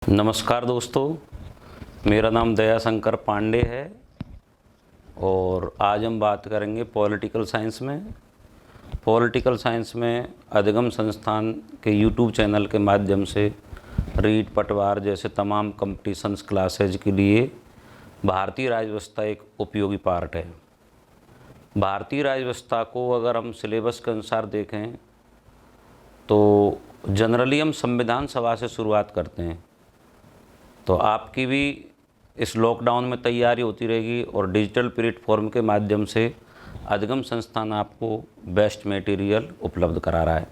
नमस्कार दोस्तों, मेरा नाम दयाशंकर पांडे है और आज हम बात करेंगे पॉलिटिकल साइंस में। पॉलिटिकल साइंस में अधिगम संस्थान के यूट्यूब चैनल के माध्यम से रीट पटवार जैसे तमाम कंपटीशंस क्लासेज के लिए भारतीय राज्य व्यवस्था एक उपयोगी पार्ट है। भारतीय राज्य व्यवस्था को अगर हम सिलेबस के अनुसार देखें तो जनरली हम संविधान सभा से शुरुआत करते हैं, तो आपकी भी इस लॉकडाउन में तैयारी होती रहेगी और डिजिटल प्लेटफॉर्म के माध्यम से अधिगम संस्थान आपको बेस्ट मटेरियल उपलब्ध करा रहा है।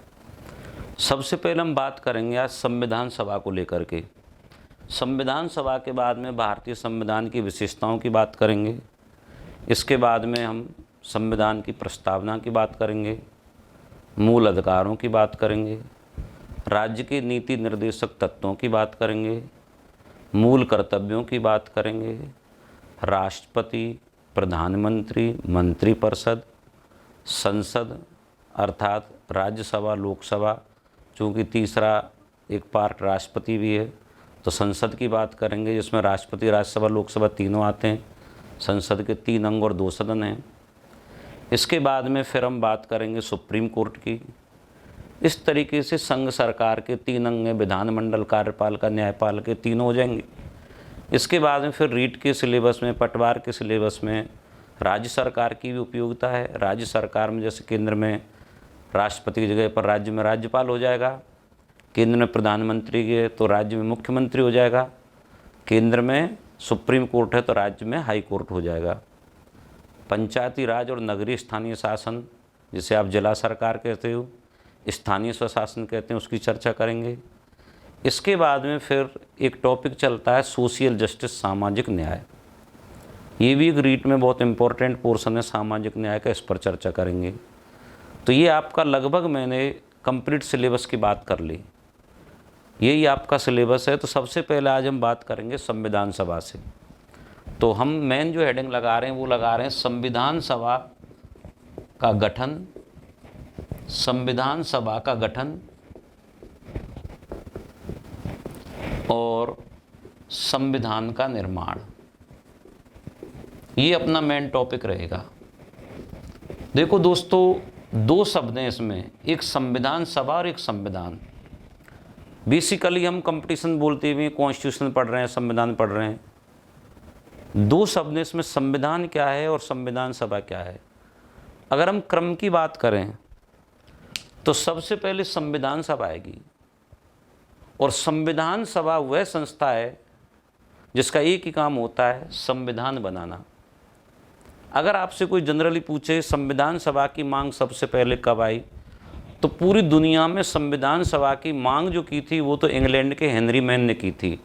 सबसे पहले हम बात करेंगे आज संविधान सभा को लेकर के। संविधान सभा के बाद में भारतीय संविधान की विशेषताओं की बात करेंगे। इसके बाद में हम संविधान की प्रस्तावना की बात करेंगे, मूल अधिकारों की बात करेंगे, राज्य के नीति निर्देशक तत्वों की बात करेंगे, मूल कर्तव्यों की बात करेंगे, राष्ट्रपति, प्रधानमंत्री, मंत्रिपरिषद, संसद अर्थात राज्यसभा, लोकसभा, चूँकि तीसरा एक पार्ट राष्ट्रपति भी है तो संसद की बात करेंगे, जिसमें राष्ट्रपति, राज्यसभा, लोकसभा तीनों आते हैं। संसद के 3 अंग और 2 सदन हैं। इसके बाद में फिर हम बात करेंगे सुप्रीम कोर्ट की। इस तरीके से संघ सरकार के 3 अंग हैं, विधानमंडल, कार्यपालिका, न्यायपालिका, तीनों हो जाएंगे। इसके बाद में फिर रीट के सिलेबस में, पटवार के सिलेबस में राज्य सरकार की भी उपयोगिता है। राज्य सरकार में जैसे केंद्र में राष्ट्रपति की जगह पर राज्य में राज्यपाल हो जाएगा, केंद्र में प्रधानमंत्री के तो राज्य में मुख्यमंत्री हो जाएगा, केंद्र में सुप्रीम कोर्ट है तो राज्य में हाई कोर्ट हो जाएगा। पंचायती राज और नगरीय स्थानीय शासन, जिसे आप जिला सरकार कहते हो, स्थानीय स्वशासन कहते हैं, उसकी चर्चा करेंगे। इसके बाद में फिर एक टॉपिक चलता है सोशल जस्टिस, सामाजिक न्याय। ये भी एक रीट में बहुत इंपॉर्टेंट पोर्शन है सामाजिक न्याय का, इस पर चर्चा करेंगे। तो ये आपका लगभग मैंने कंप्लीट सिलेबस की बात कर ली, यही आपका सिलेबस है। तो सबसे पहले आज हम बात करेंगे संविधान सभा से। तो हम मेन जो हेडिंग लगा रहे हैं वो लगा रहे हैं संविधान सभा का गठन, संविधान सभा का गठन और संविधान का निर्माण, ये अपना मेन टॉपिक रहेगा। देखो दोस्तों, 2 शब्द हैं इसमें, एक संविधान सभा और एक संविधान। बेसिकली हम कंपटीशन बोलते हुए कॉन्स्टिट्यूशन पढ़ रहे हैं, संविधान पढ़ रहे हैं। 2 शब्द हैं इसमें, संविधान क्या है और संविधान सभा क्या है। अगर हम क्रम की बात करें तो सबसे पहले संविधान सभा आएगी, और संविधान सभा वह संस्था है जिसका एक ही काम होता है, संविधान बनाना। अगर आपसे कोई जनरली पूछे संविधान सभा की मांग सबसे पहले कब आई, तो पूरी दुनिया में संविधान सभा की मांग जो की थी वो तो इंग्लैंड के हेनरी मैन ने की थी।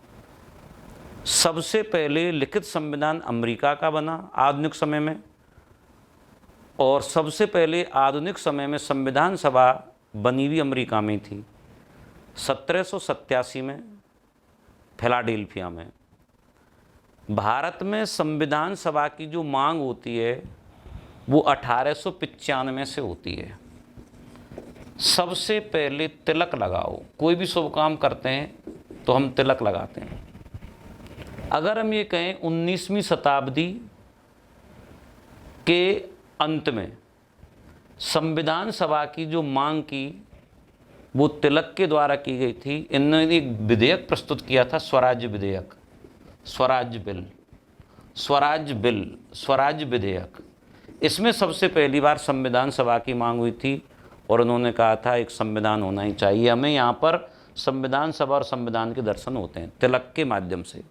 सबसे पहले लिखित संविधान अमेरिका का बना आधुनिक समय में, और सबसे पहले आधुनिक समय में संविधान सभा बनी हुई अमेरिका में थी, 1787 में फिलाडेल्फिया में। भारत में संविधान सभा की जो मांग होती है वो 1895 से होती है। सबसे पहले तिलक लगाओ, कोई भी शुभ काम करते हैं तो हम तिलक लगाते हैं। अगर हम ये कहें 19वीं शताब्दी के अंत में संविधान सभा की जो मांग की वो तिलक के द्वारा की गई थी। इन्होंने एक विधेयक प्रस्तुत किया था, स्वराज्य विधेयक, स्वराज्य बिल, स्वराज्य बिल, स्वराज्य विधेयक। इसमें सबसे पहली बार संविधान सभा की मांग हुई थी और उन्होंने कहा था एक संविधान होना ही चाहिए हमें। यहाँ पर संविधान सभा और संविधान के दर्शन होते हैं तिलक के माध्यम से।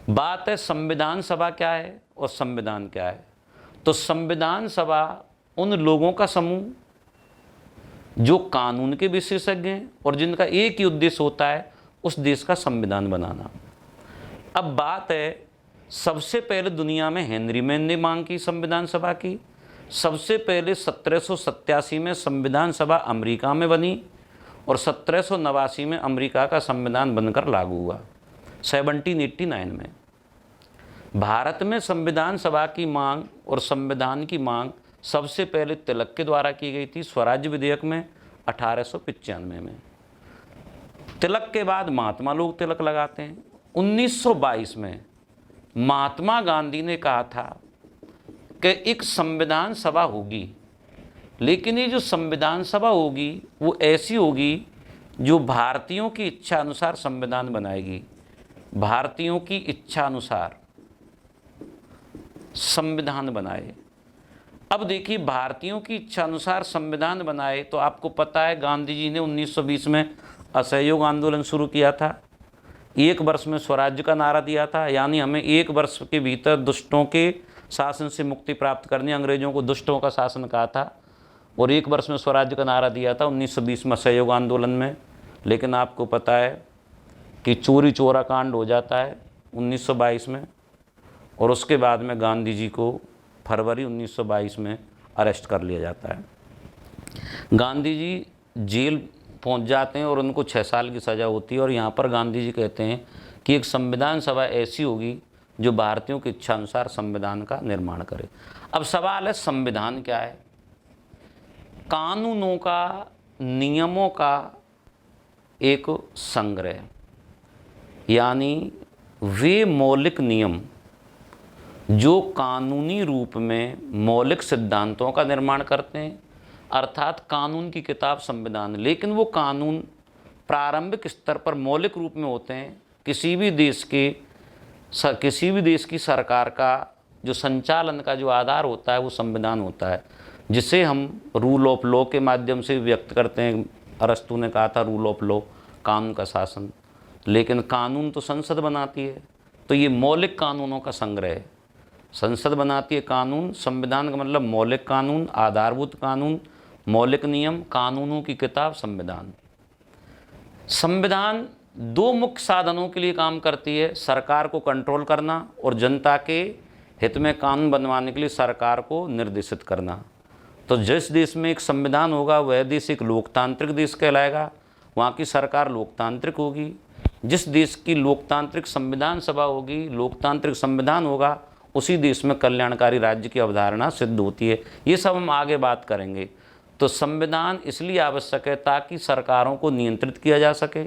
बात है संविधान सभा क्या है और संविधान क्या है। तो संविधान सभा उन लोगों का समूह जो कानून के विशेषज्ञ हैं और जिनका एक ही उद्देश्य होता है उस देश का संविधान बनाना। अब बात है, सबसे पहले दुनिया में हेनरी मैन ने मांग की संविधान सभा की। सबसे पहले 1787 में संविधान सभा अमेरिका में बनी और 1789 में अमेरिका का संविधान बनकर लागू हुआ, 1789 में। भारत में संविधान सभा की मांग और संविधान की मांग सबसे पहले तिलक के द्वारा की गई थी स्वराज्य विधेयक में 1895 में। तिलक के बाद महात्मा लोग तिलक लगाते हैं। 1922 में महात्मा गांधी ने कहा था कि एक संविधान सभा होगी, लेकिन ये जो संविधान सभा होगी वो ऐसी होगी जो भारतीयों की इच्छा अनुसार संविधान बनाएगी, भारतीयों की इच्छा अनुसार संविधान बनाए। अब देखिए, भारतीयों की इच्छा अनुसार संविधान बनाए तो आपको पता है गांधी जी ने 1920 में असहयोग आंदोलन शुरू किया था, 1 वर्ष में स्वराज्य का नारा दिया था, यानी हमें 1 वर्ष के भीतर दुष्टों के शासन से मुक्ति प्राप्त करनी, अंग्रेजों को दुष्टों का शासन कहा था, और 1 वर्ष में स्वराज्य का नारा दिया था 1920 में असहयोग आंदोलन में। लेकिन आपको पता है कि चोरी चोरा कांड हो जाता है 1922 में, और उसके बाद में गांधी जी को फरवरी 1922 में अरेस्ट कर लिया जाता है। गांधी जी जेल पहुंच जाते हैं और उनको 6 साल की सज़ा होती है। और यहाँ पर गांधी जी कहते हैं कि एक संविधान सभा ऐसी होगी जो भारतीयों की इच्छा अनुसार संविधान का निर्माण करे। अब सवाल है, संविधान क्या है? कानूनों का, नियमों का एक संग्रह, यानी वे मौलिक नियम जो कानूनी रूप में मौलिक सिद्धांतों का निर्माण करते हैं, अर्थात कानून की किताब संविधान। लेकिन वो कानून प्रारंभिक स्तर पर मौलिक रूप में होते हैं। किसी भी देश की सरकार का जो संचालन का जो आधार होता है वो संविधान होता है, जिसे हम रूल ऑफ लॉ के माध्यम से व्यक्त करते हैं। अरस्तू ने कहा था रूल ऑफ लॉ, कानून का शासन। लेकिन कानून तो संसद बनाती है, तो ये मौलिक कानूनों का संग्रह है। संसद बनाती है कानून, संविधान का मतलब मौलिक कानून, आधारभूत कानून, मौलिक नियम, कानूनों की किताब संविधान। संविधान 2 मुख्य साधनों के लिए काम करती है, सरकार को कंट्रोल करना और जनता के हित में कानून बनवाने के लिए सरकार को निर्देशित करना। तो जिस देश में एक संविधान होगा वह देश एक लोकतांत्रिक देश कहलाएगा, वहाँ की सरकार लोकतांत्रिक होगी। जिस देश की लोकतांत्रिक संविधान सभा होगी, लोकतांत्रिक संविधान होगा, उसी देश में कल्याणकारी राज्य की अवधारणा सिद्ध होती है। ये सब हम आगे बात करेंगे। तो संविधान इसलिए आवश्यक है ताकि सरकारों को नियंत्रित किया जा सके,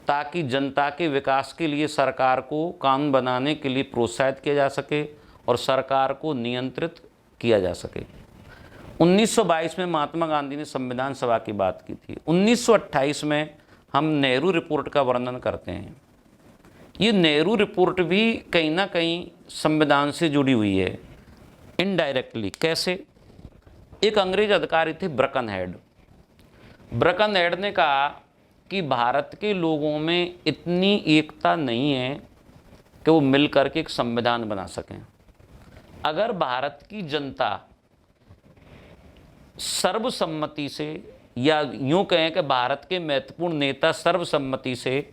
ताकि जनता के विकास के लिए सरकार को कानून बनाने के लिए प्रोत्साहित किया जा सके और सरकार को नियंत्रित किया जा सके। 1922 में महात्मा गांधी ने संविधान सभा की बात की थी। 1928 में हम नेहरू रिपोर्ट का वर्णन करते हैं। ये नेहरू रिपोर्ट भी कहीं ना कहीं संविधान से जुड़ी हुई है, इनडायरेक्टली। कैसे? एक अंग्रेज अधिकारी थे ब्रकनहेड। ब्रकनहेड ने कहा कि भारत के लोगों में इतनी एकता नहीं है कि वो मिलकर के एक संविधान बना सकें। अगर भारत की जनता सर्वसम्मति से, या यूँ कहें कि भारत के महत्वपूर्ण नेता सर्वसम्मति से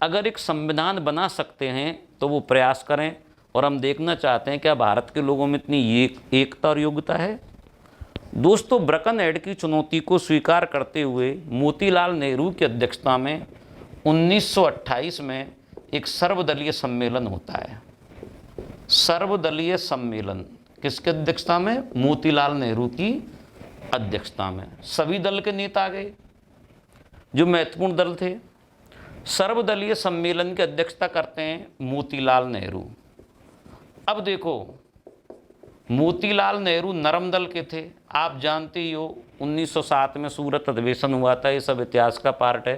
अगर एक संविधान बना सकते हैं तो वो प्रयास करें। और हम देखना चाहते हैं क्या भारत के लोगों में इतनी एकता और योग्यता है। दोस्तों, ब्रकनहेड की चुनौती को स्वीकार करते हुए मोतीलाल नेहरू की अध्यक्षता में 1928 में एक सर्वदलीय सम्मेलन होता है। सर्वदलीय सम्मेलन किसकी अध्यक्षता में? मोतीलाल नेहरू की अध्यक्षता में। सभी दल के नेता आ गए जो महत्वपूर्ण दल थे। सर्वदलीय सम्मेलन की अध्यक्षता करते हैं मोतीलाल नेहरू। अब देखो, मोतीलाल नेहरू नरम दल के थे। आप जानते ही हो 1907 में सूरत अधिवेशन हुआ था, ये सब इतिहास का पार्ट है।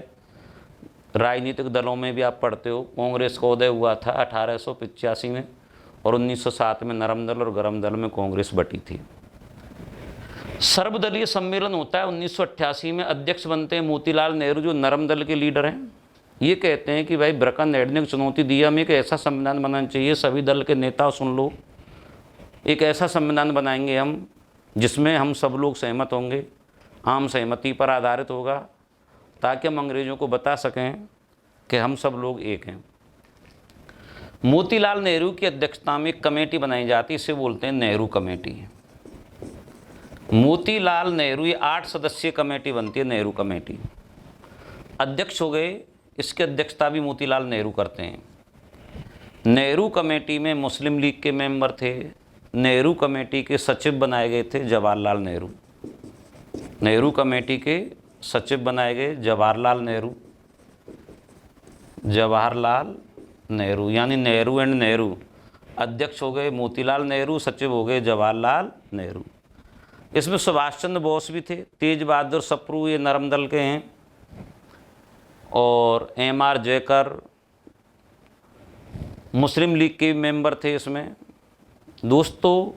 राजनीतिक दलों में भी आप पढ़ते हो। कांग्रेस का उदय हुआ था 1885 में, और 1907 में नरम दल और गरम दल में कांग्रेस बटी थी। सर्वदलीय सम्मेलन होता है 1988 में। अध्यक्ष बनते हैं मोतीलाल नेहरू, जो नरम दल के लीडर हैं। ये कहते हैं कि भाई ब्रकनहेड ने चुनौती दी, हमें एक ऐसा संविधान बनाना चाहिए। सभी दल के नेता सुन लो, एक ऐसा संविधान बनाएंगे हम जिसमें हम सब लोग सहमत होंगे, आम सहमति पर आधारित होगा, ताकि हम अंग्रेज़ों को बता सकें कि हम सब लोग एक हैं। मोतीलाल नेहरू की अध्यक्षता में एक कमेटी बनाई जाती है, इसे बोलते हैं नेहरू कमेटी। मोतीलाल नेहरू, ये 8 सदस्यीय कमेटी बनती है, नेहरू कमेटी। अध्यक्ष हो गए, इसकी अध्यक्षता भी मोतीलाल नेहरू करते हैं। नेहरू कमेटी में मुस्लिम लीग के मेंबर थे। नेहरू कमेटी के सचिव बनाए गए थे जवाहरलाल नेहरू। नेहरू कमेटी के सचिव बनाए गए जवाहरलाल नेहरू, जवाहरलाल नेहरू यानी नेहरू एंड नेहरू। अध्यक्ष हो गए मोतीलाल नेहरू, सचिव हो गए जवाहरलाल नेहरू। इसमें सुभाष चंद्र बोस भी थे, तेज बहादुर सप्रू ये नरम दल के हैं, और M.R. जयकर मुस्लिम लीग के मेंबर थे इसमें। दोस्तों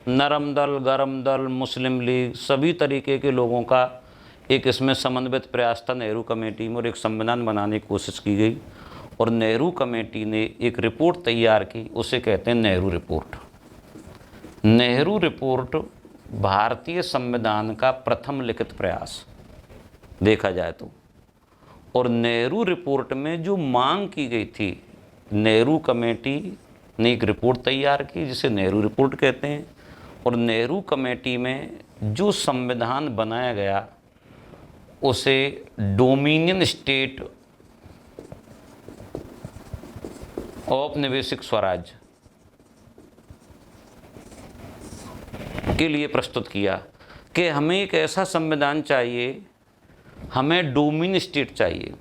नरम दल, गरम दल, मुस्लिम लीग सभी तरीके के लोगों का एक इसमें समन्वित प्रयास था नेहरू कमेटी में, और एक संविधान बनाने की कोशिश की गई। और नेहरू कमेटी ने एक रिपोर्ट तैयार की, उसे कहते हैं नेहरू रिपोर्ट। नेहरू रिपोर्ट भारतीय संविधान का प्रथम लिखित प्रयास देखा जाए तो। और नेहरू रिपोर्ट में जो मांग की गई थी, नेहरू कमेटी ने एक रिपोर्ट तैयार की जिसे नेहरू रिपोर्ट कहते हैं। और नेहरू कमेटी में जो संविधान बनाया गया उसे डोमिनियन स्टेट औपनिवेशिक स्वराज के लिए प्रस्तुत किया कि हमें एक ऐसा संविधान चाहिए, हमें डोमिनियन स्टेट चाहिए,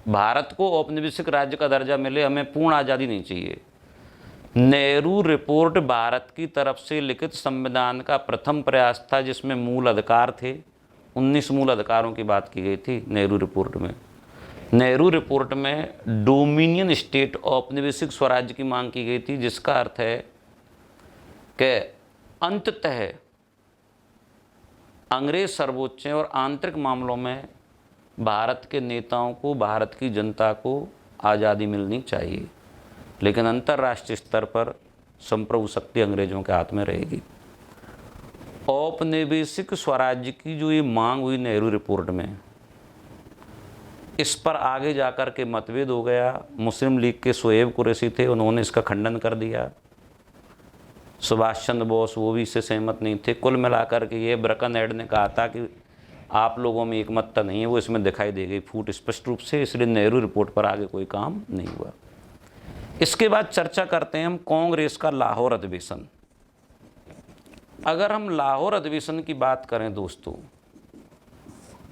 भारत को औपनिवेशिक राज्य का दर्जा मिले, हमें पूर्ण आज़ादी नहीं चाहिए। नेहरू रिपोर्ट भारत की तरफ से लिखित संविधान का प्रथम प्रयास था जिसमें मूल अधिकार थे। 19 मूल अधिकारों की बात की गई थी नेहरू रिपोर्ट में। नेहरू रिपोर्ट में डोमिनियन स्टेट औपनिवेशिक स्वराज्य की मांग की गई थी, जिसका अर्थ है कि अंततः अंग्रेज सर्वोच्च और आंतरिक मामलों में भारत के नेताओं को, भारत की जनता को आज़ादी मिलनी चाहिए, लेकिन अंतर्राष्ट्रीय स्तर पर संप्रभु शक्ति अंग्रेजों के हाथ में रहेगी। औपनिवेशिक स्वराज्य की जो ये मांग हुई नेहरू रिपोर्ट में, इस पर आगे जाकर के मतभेद हो गया। मुस्लिम लीग के शोएब कुरैशी थे, उन्होंने इसका खंडन कर दिया। सुभाष चंद्र बोस वो भी इससे सहमत नहीं थे। कुल मिलाकर के ये ब्रकनहेड ने कहा था कि आप लोगों में एकमतता नहीं है, वो इसमें दिखाई दे गई फूट स्पष्ट रूप से, इसलिए नेहरू रिपोर्ट पर आगे कोई काम नहीं हुआ। इसके बाद चर्चा करते हैं हम कांग्रेस का लाहौर अधिवेशन। अगर हम लाहौर अधिवेशन की बात करें दोस्तों,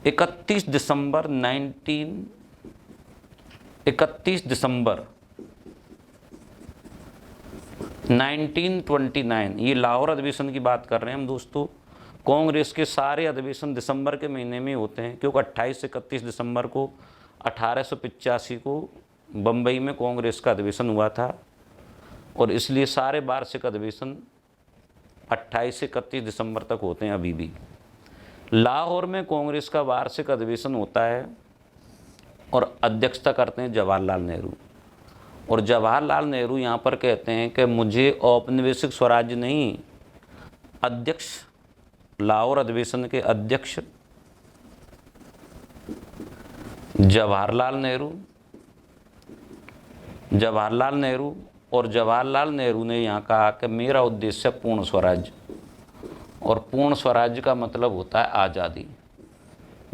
31 दिसंबर 1929 ये लाहौर अधिवेशन की बात कर रहे हैं हम दोस्तों। कांग्रेस के सारे अधिवेशन दिसंबर के महीने में होते हैं, क्योंकि 28 से 31 दिसंबर को 1885 को बम्बई में कांग्रेस का अधिवेशन हुआ था, और इसलिए सारे वार्षिक अधिवेशन 28 से 31 दिसंबर तक होते हैं अभी भी। लाहौर में कांग्रेस का वार्षिक अधिवेशन होता है और अध्यक्षता करते हैं जवाहरलाल नेहरू। और जवाहरलाल नेहरू यहाँ पर कहते हैं कि मुझे औपनिवेशिक स्वराज्य नहीं, अध्यक्ष, लाहौर अधिवेशन के अध्यक्ष जवाहरलाल नेहरू और जवाहरलाल नेहरू ने यहाँ कहा कि मेरा उद्देश्य पूर्ण स्वराज्य, और पूर्ण स्वराज्य का मतलब होता है आज़ादी।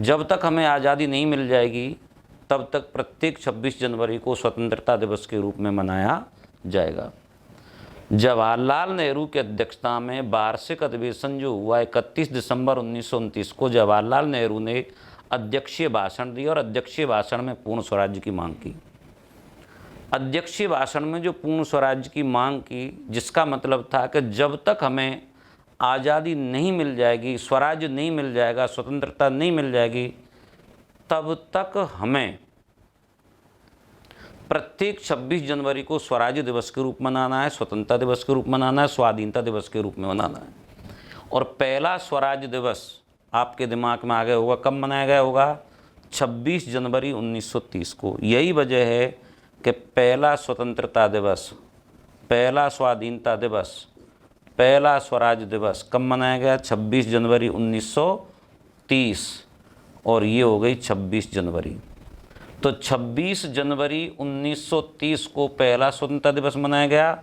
जब तक हमें आज़ादी नहीं मिल जाएगी तब तक प्रत्येक 26 जनवरी को स्वतंत्रता दिवस के रूप में मनाया जाएगा। जवाहरलाल नेहरू की अध्यक्षता में वार्षिक अधिवेशन जो हुआ 31 दिसंबर 1929 को, जवाहरलाल नेहरू ने अध्यक्षीय भाषण दिया और अध्यक्षीय भाषण में पूर्ण स्वराज्य की मांग की। अध्यक्षीय भाषण में जो पूर्ण स्वराज्य की मांग की, जिसका मतलब था कि जब तक हमें आज़ादी नहीं मिल जाएगी, स्वराज्य नहीं मिल जाएगा, स्वतंत्रता नहीं मिल जाएगी, तब तक हमें प्रत्येक 26 जनवरी को स्वराज्य दिवस के रूप में मनाना है, स्वतंत्रता दिवस के रूप में मनाना है, स्वाधीनता दिवस के रूप में मनाना है। और पहला स्वराज्य दिवस आपके दिमाग में आ गया होगा, कब मनाया गया होगा? 26 जनवरी 1930 को। यही वजह है कि पहला स्वतंत्रता दिवस, पहला स्वाधीनता दिवस, पहला स्वराज्य दिवस कब मनाया गया? 26 जनवरी 1930, और ये हो गई 26 जनवरी। तो 26 जनवरी 1930 को पहला स्वतंत्रता दिवस मनाया गया,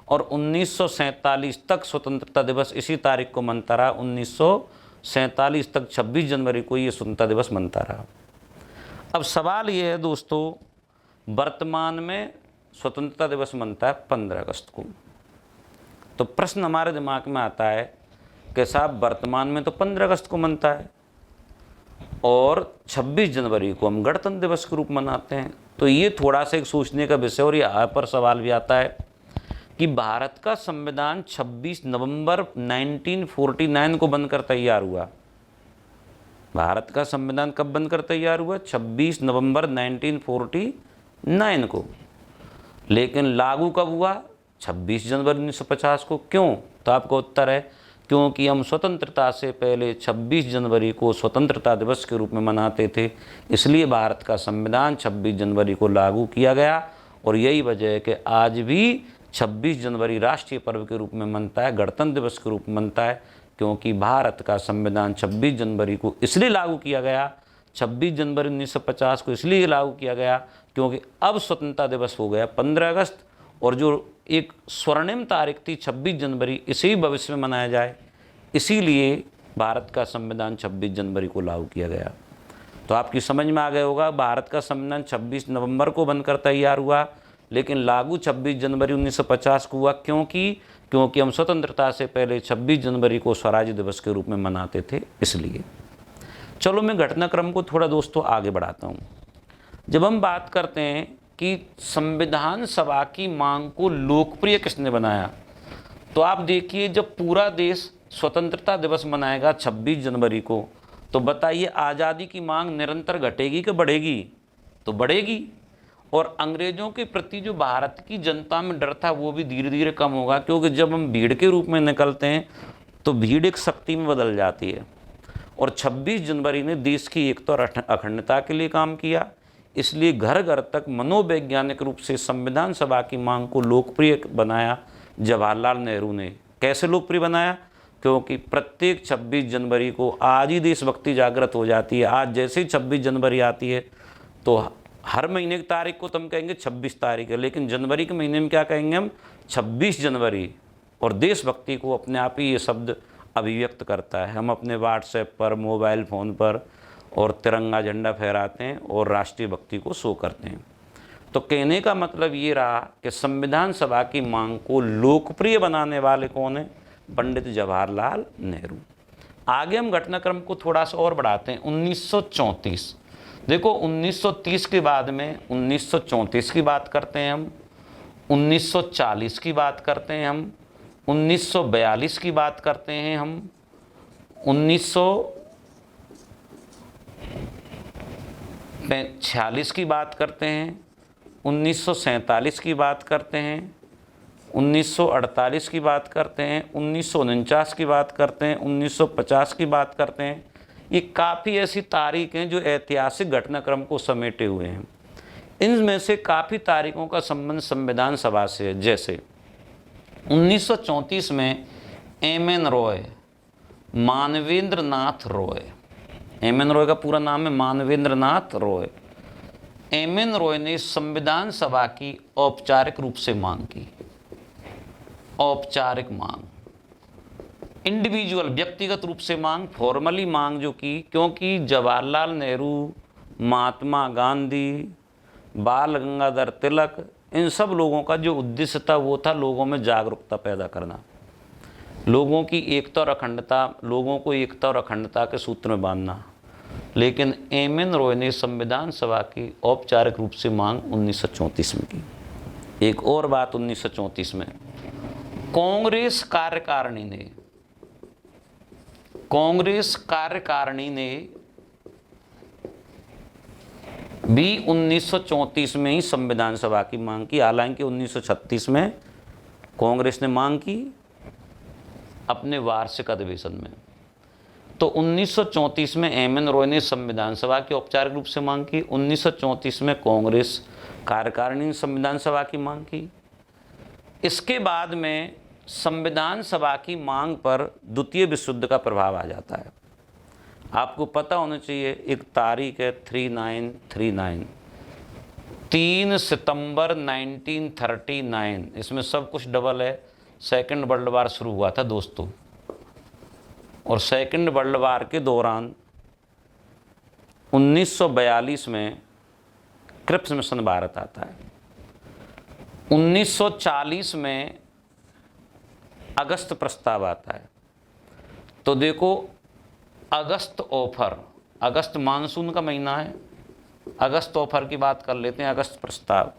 और 1947 तक स्वतंत्रता दिवस इसी तारीख को मनता रहा। 1947 तक 26 जनवरी को ये स्वतंत्रता दिवस मनता रहा। अब सवाल ये है दोस्तों, वर्तमान में स्वतंत्रता दिवस मनता है 15 अगस्त को। तो प्रश्न हमारे दिमाग में आता है कि साहब वर्तमान में तो 15 अगस्त को मनता है, और 26 जनवरी को हम गणतंत्र दिवस के रूप में मनाते हैं। तो ये थोड़ा सा एक सोचने का विषय। और यहाँ पर सवाल भी आता है कि भारत का संविधान 26 नवंबर 1949 को बनकर तैयार हुआ। भारत का संविधान कब बनकर तैयार हुआ? 26 नवंबर 1949 को। लेकिन लागू कब हुआ? 26 जनवरी 1950 को। क्यों? तो आपका उत्तर है क्योंकि हम स्वतंत्रता से पहले 26 जनवरी को स्वतंत्रता दिवस के रूप में मनाते थे, इसलिए भारत का संविधान 26 जनवरी को लागू किया गया। और यही वजह है कि आज भी 26 जनवरी राष्ट्रीय पर्व के रूप में मनता है, गणतंत्र दिवस के रूप में मनता है, क्योंकि भारत का संविधान 26 जनवरी को इसलिए लागू किया गया, 26 जनवरी 1950 को इसलिए लागू किया गया क्योंकि अब स्वतंत्रता दिवस हो गया 15 अगस्त, और जो एक स्वर्णिम तारीख थी 26 जनवरी, इसे ही भविष्य में मनाया जाए, इसीलिए भारत का संविधान 26 जनवरी को लागू किया गया। तो आपकी समझ में आ गया होगा, भारत का संविधान 26 नवंबर को बनकर तैयार हुआ, लेकिन लागू 26 जनवरी 1950 को हुआ। क्योंकि हम स्वतंत्रता से पहले 26 जनवरी को स्वराज्य दिवस के रूप में मनाते थे, इसलिए। चलो मैं घटनाक्रम को थोड़ा दोस्तों आगे बढ़ाता हूँ। जब हम बात करते हैं कि संविधान सभा की मांग को लोकप्रिय किसने बनाया, तो आप देखिए जब पूरा देश स्वतंत्रता दिवस मनाएगा 26 जनवरी को, तो बताइए आज़ादी की मांग निरंतर घटेगी कि बढ़ेगी? तो बढ़ेगी। और अंग्रेज़ों के प्रति जो भारत की जनता में डर था वो भी धीरे धीरे कम होगा, क्योंकि जब हम भीड़ के रूप में निकलते हैं तो भीड़ एक शक्ति में बदल जाती है। और 26 जनवरी ने देश की एकता और अखंडता के लिए काम किया, इसलिए घर घर तक मनोवैज्ञानिक रूप से संविधान सभा की मांग को लोकप्रिय बनाया जवाहरलाल नेहरू ने। कैसे लोकप्रिय बनाया? क्योंकि प्रत्येक 26 जनवरी को आज ही देशभक्ति जागृत हो जाती है। आज जैसे ही 26 जनवरी आती है तो हर महीने की तारीख को तो हम कहेंगे 26 तारीख है, लेकिन जनवरी के महीने में क्या कहेंगे हम? 26 जनवरी। और देशभक्ति को अपने आप ही ये शब्द अभिव्यक्त करता है। हम अपने व्हाट्सएप पर, मोबाइल फ़ोन पर और तिरंगा झंडा फहराते हैं और राष्ट्रीय भक्ति को शो करते हैं। तो कहने का मतलब ये रहा कि संविधान सभा की मांग को लोकप्रिय बनाने वाले कौन हैं? पंडित जवाहरलाल नेहरू। आगे हम घटनाक्रम को थोड़ा सा और बढ़ाते हैं। 1934, देखो 1930 के बाद में 1934 की बात करते हैं हम, 1940 की बात करते हैं हम, 1942 की बात करते हैं हम, 1946 की बात करते हैं, 1947 की बात करते हैं, 1948 की बात करते हैं, 1949 की बात करते हैं, 1950 की बात करते हैं। ये काफ़ी ऐसी तारीख हैं जो ऐतिहासिक घटनाक्रम को समेटे हुए हैं। इनमें से काफ़ी तारीखों का संबंध संविधान सभा से है। जैसे 1934 में एम.एन. रॉय, मानवेंद्र नाथ रॉय, एम.एन. रॉय का पूरा नाम है मानवेंद्र नाथ रॉय। एम.एन. रॉय ने संविधान सभा की औपचारिक रूप से मांग की। औपचारिक मांग, इंडिविजुअल, व्यक्तिगत रूप से मांग, फॉर्मली मांग जो की, क्योंकि जवाहरलाल नेहरू, महात्मा गांधी, बाल गंगाधर तिलक, इन सब लोगों का जो उद्देश्य था वो था लोगों में जागरूकता पैदा करना, लोगों की एकता और अखंडता, लोगों को एकता और अखंडता के सूत्र में बांधना। लेकिन एम.एन. रॉय ने संविधान सभा की औपचारिक रूप से मांग 1934 में की। एक और बात 1934 में कांग्रेस कार्यकारिणी ने भी 1934 में ही संविधान सभा की मांग की। हालांकि 1936 में कांग्रेस ने मांग की अपने वार्षिक अधिवेशन में। तो 1934 में एम.एन. रॉय ने संविधान सभा की औपचारिक रूप से मांग की, 1934 में कांग्रेस कार्यकारिणी ने संविधान सभा की मांग की। इसके बाद में संविधान सभा की मांग पर द्वितीय विश्व युद्ध का प्रभाव आ जाता है। आपको पता होना चाहिए, एक तारीख है 3939, 3 सितंबर 1939। इसमें सब कुछ डबल है। सेकंड वर्ल्ड वार शुरू हुआ था दोस्तों, और सेकंड वर्ल्ड वार के दौरान 1942 में क्रिप्स मिशन भारत आता है। 1940 में अगस्त प्रस्ताव आता है। तो देखो, अगस्त ऑफर अगस्त मानसून का महीना है, अगस्त ऑफर की बात कर लेते हैं। अगस्त प्रस्ताव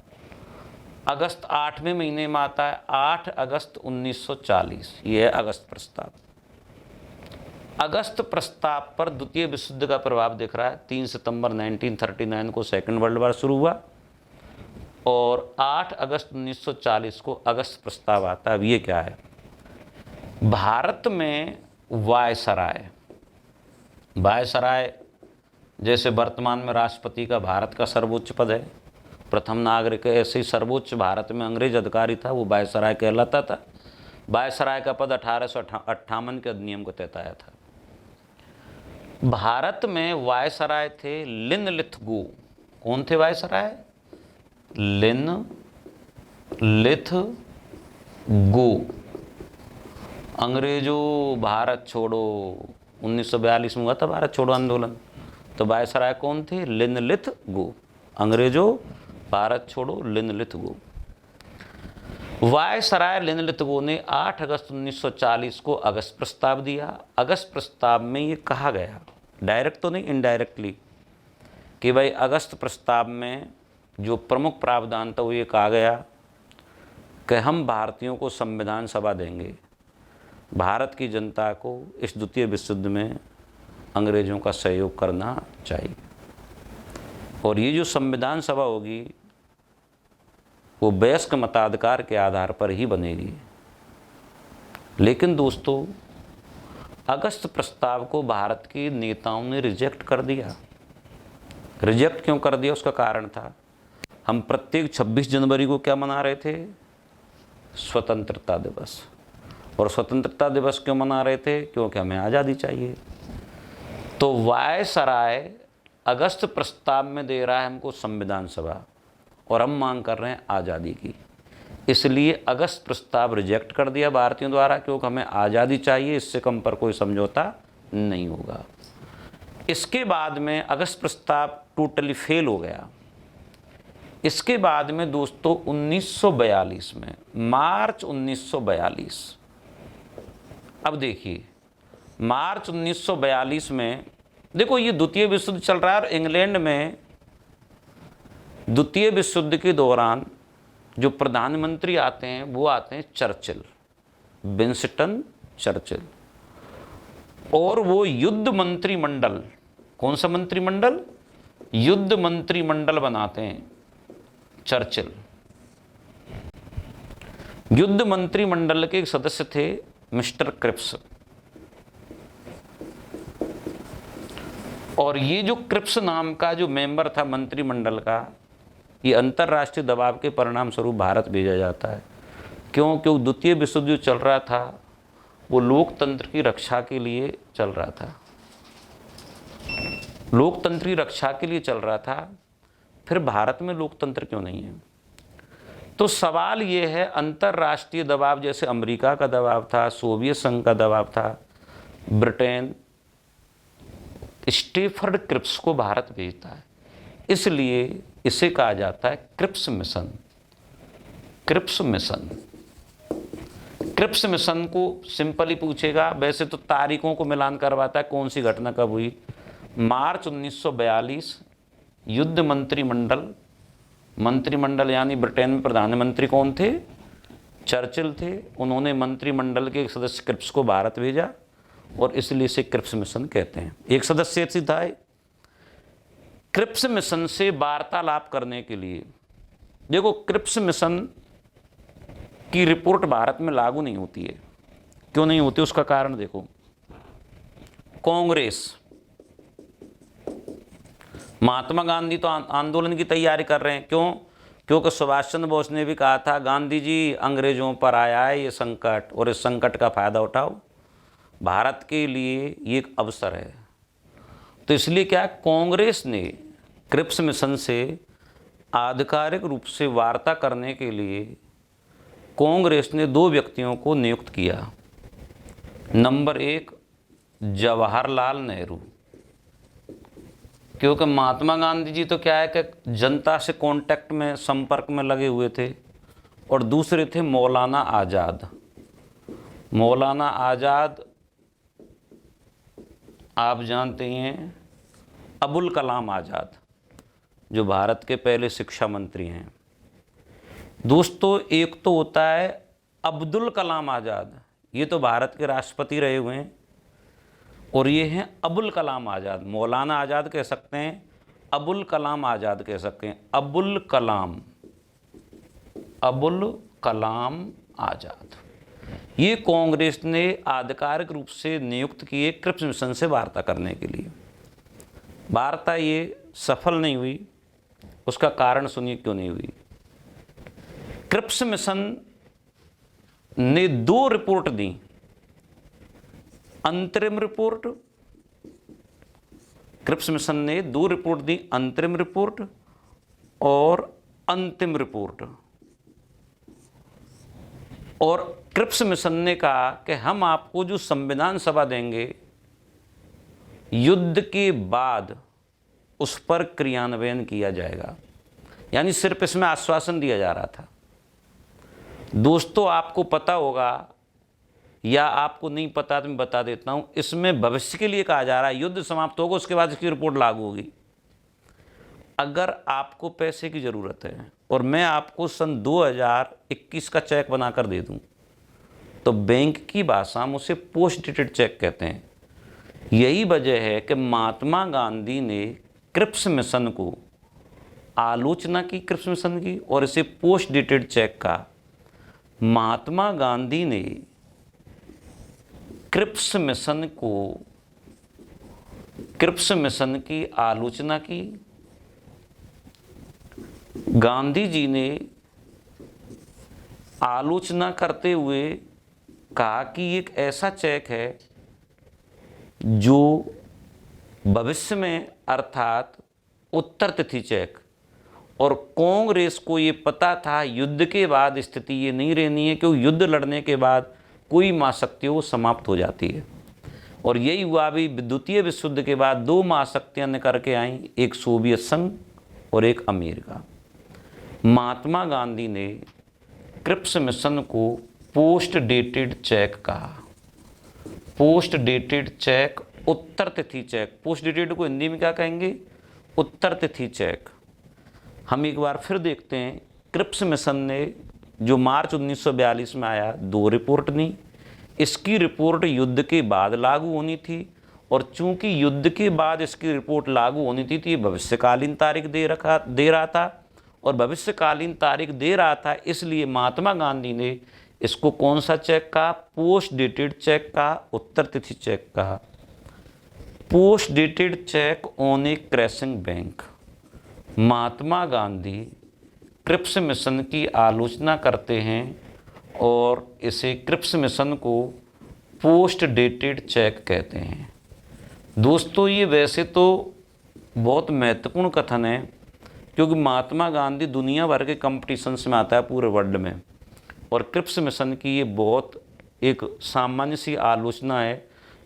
अगस्त 8वें महीने में आता है, 8 अगस्त 1940, ये है अगस्त प्रस्ताव। अगस्त प्रस्ताव पर द्वितीय विश्व युद्ध का प्रभाव दिख रहा है। 3 सितंबर 1939 को सेकेंड वर्ल्ड वॉर शुरू हुआ और 8 अगस्त 1940 को अगस्त प्रस्ताव आता है। अब ये क्या है? भारत में वायसराय, जैसे वर्तमान में राष्ट्रपति का भारत का सर्वोच्च पद है, प्रथम नागरिक है, ऐसे ही सर्वोच्च भारत में अंग्रेज अधिकारी था, वो वायसराय कहलाता था। वायसराय का पद 1858 के अधिनियम के तहत आया था। भारत में वायसराय थे लिनलिथगो। कौन थे वायसराय? लिनलिथगो। अंग्रेजों भारत छोड़ो 1942 में हुआ था भारत छोड़ो आंदोलन, तो वायसराय कौन थे? लिनलिथगो। अंग्रेजों भारत छोड़ो लिनलिथगो। वायसराय लिनलिथगो ने 8 अगस्त 1940 को अगस्त प्रस्ताव दिया। अगस्त प्रस्ताव में ये कहा गया, डायरेक्ट तो नहीं, इनडायरेक्टली, कि भाई अगस्त प्रस्ताव में जो प्रमुख प्रावधान था वो ये कहा गया कि हम भारतीयों को संविधान सभा देंगे, भारत की जनता को इस द्वितीय विश्व युद्ध में अंग्रेज़ों का सहयोग करना चाहिए, और ये जो संविधान सभा होगी वो वयस्क मताधिकार के आधार पर ही बनेगी। लेकिन दोस्तों, अगस्त प्रस्ताव को भारत के नेताओं ने रिजेक्ट कर दिया। रिजेक्ट क्यों कर दिया? उसका कारण था, हम प्रत्येक 26 जनवरी को क्या मना रहे थे? स्वतंत्रता दिवस। और स्वतंत्रता दिवस क्यों मना रहे थे? क्योंकि हमें आज़ादी चाहिए। तो वायसराय अगस्त प्रस्ताव में दे रहा है हमको संविधान सभा, और हम मांग कर रहे हैं आज़ादी की, इसलिए अगस्त प्रस्ताव रिजेक्ट कर दिया भारतीयों द्वारा, क्योंकि हमें आज़ादी चाहिए, इससे कम पर कोई समझौता नहीं होगा। इसके बाद में अगस्त प्रस्ताव टोटली फेल हो गया। इसके बाद में दोस्तों 1942 में, मार्च 1942, अब देखिए मार्च 1942 में, देखो ये द्वितीय विश्व युद्ध चल रहा है और इंग्लैंड में द्वितीय विश्व युद्ध के दौरान जो प्रधानमंत्री आते हैं वो आते हैं चर्चिल, विंस्टन चर्चिल, और वो युद्ध मंत्रिमंडल, कौन सा मंत्रिमंडल? युद्ध मंत्रिमंडल बनाते हैं चर्चिल। युद्ध मंत्रिमंडल के एक सदस्य थे मिस्टर क्रिप्स, और ये जो क्रिप्स नाम का जो मेंबर था मंत्रिमंडल का, ये अंतर्राष्ट्रीय दबाव के परिणाम स्वरूप भारत भेजा जाता है। क्यों? क्योंकि द्वितीय विश्व युद्ध जो चल रहा था वो लोकतंत्र की रक्षा के लिए चल रहा था, लोकतंत्र की रक्षा के लिए चल रहा था। फिर भारत में लोकतंत्र क्यों नहीं है? तो सवाल ये है, अंतर्राष्ट्रीय दबाव जैसे अमेरिका का दबाव था, सोवियत संघ का दबाव था, ब्रिटेन, स्टेफर्ड क्रिप्स को भारत भेजता है, इसलिए इसे कहा जाता है Cripps mission. Cripps mission, Cripps mission को सिंपली पूछेगा, वैसे तो तारीखों को मिलान करवाता है, कौन सी घटना कब हुई। मार्च 1942 युद्ध मंत्रिमंडल यानी ब्रिटेन में प्रधानमंत्री कौन थे? चर्चिल थे। उन्होंने मंत्रिमंडल के एक सदस्य क्रिप्स को भारत भेजा, और इसलिए इसे क्रिप्स मिशन कहते हैं। एक सदस्य था। क्रिप्स मिशन से वार्तालाप करने के लिए, देखो क्रिप्स मिशन की रिपोर्ट भारत में लागू नहीं होती है। क्यों नहीं होती? उसका कारण देखो, कांग्रेस, महात्मा गांधी तो आंदोलन की तैयारी कर रहे हैं। क्यों? क्योंकि सुभाष चंद्र बोस ने भी कहा था, गांधी जी अंग्रेजों पर आया है ये संकट, और इस संकट का फायदा उठाओ, भारत के लिए ये एक अवसर है। तो इसलिए क्या, कांग्रेस ने क्रिप्स मिशन से आधिकारिक रूप से वार्ता करने के लिए कांग्रेस ने 2 व्यक्तियों को नियुक्त किया। नंबर 1 जवाहरलाल नेहरू, क्योंकि महात्मा गांधी जी तो क्या है कि जनता से कांटेक्ट में, संपर्क में लगे हुए थे, और दूसरे थे मौलाना आज़ाद। मौलाना आज़ाद आप जानते हैं अबुल कलाम आज़ाद, जो भारत के पहले शिक्षा मंत्री हैं। दोस्तों, एक तो होता है अब्दुल कलाम आज़ाद, ये तो भारत के राष्ट्रपति रहे हुए हैं, और ये हैं अबुल कलाम आज़ाद। मौलाना आज़ाद कह सकते हैं, अबुल कलाम आज़ाद कह सकते हैं। अबुल कलाम आज़ाद ये कांग्रेस ने आधिकारिक रूप से नियुक्त किए क्रिप्स मिशन से वार्ता करने के लिए। वार्ता ये सफल नहीं हुई, उसका कारण सुनिए क्यों नहीं हुई। क्रिप्स मिशन ने 2 रिपोर्ट दी, अंतरिम रिपोर्ट। क्रिप्स मिशन ने 2 रिपोर्ट दी, अंतरिम रिपोर्ट और अंतिम रिपोर्ट। और क्रिप्स मिशन ने कहा कि हम आपको जो संविधान सभा देंगे युद्ध के बाद उस पर क्रियान्वयन किया जाएगा, यानी सिर्फ इसमें आश्वासन दिया जा रहा था। दोस्तों, आपको पता होगा या आपको नहीं पता तो मैं बता देता हूं, इसमें भविष्य के लिए कहा जा रहा है युद्ध समाप्त होगा उसके बाद इसकी रिपोर्ट लागू होगी। अगर आपको पैसे की ज़रूरत है और मैं आपको सन 2021 का चेक बनाकर दे दूं, तो बैंक की भाषा में उसे पोस्ट डेटेड चेक कहते हैं। यही वजह है कि महात्मा गांधी ने क्रिप्स मिशन को आलोचना की, क्रिप्स मिशन की, और इसे पोस्ट डेटेड चेक का। महात्मा गांधी ने क्रिप्स मिशन की आलोचना की। गांधी जी ने आलोचना करते हुए कहा कि एक ऐसा चेक है जो भविष्य में, अर्थात उत्तर तिथि चेक, और कांग्रेस को ये पता था युद्ध के बाद स्थिति ये नहीं रहनी है, क्योंकि युद्ध लड़ने के बाद कोई महाशक्तियों वो समाप्त हो जाती है। और यही हुआ भी। द्वितीय विश्व युद्ध के बाद 2 महाशक्तियाँ निकल के आईं, एक सोवियत संघ और एक अमेरिका। महात्मा गांधी ने क्रिप्स मिशन को पोस्ट डेटेड चेक कहा। पोस्ट डेटेड चेक, उत्तर तिथि चेक। पोस्ट डेटेड को हिंदी में क्या कहेंगे? उत्तर तिथि चेक। हम एक बार फिर देखते हैं, क्रिप्स मिशन ने जो मार्च 1942 में आया, 2 रिपोर्ट दी। इसकी रिपोर्ट युद्ध के बाद लागू होनी थी, और चूंकि युद्ध के बाद इसकी रिपोर्ट लागू होनी थी तो ये भविष्यकालीन तारीख दे रहा था, और भविष्यकालीन तारीख दे रहा था, इसलिए महात्मा गांधी ने इसको कौन सा चेक कहा? पोस्ट डेटेड चेक का, उत्तर तिथि चेक का। Post dated cheque on a crashing bank. Mahatma Gandhi Cripps mission की आलोचना करते हैं और इसे क्रिप्स मिशन को पोस्ट डेटेड चेक कहते हैं। दोस्तों, ये वैसे तो बहुत महत्वपूर्ण कथन है, क्योंकि महात्मा गांधी दुनिया भर के कंपटीशंस में आता है पूरे वर्ल्ड में, और क्रिप्स मिशन की ये बहुत एक सामान्य सी आलोचना है,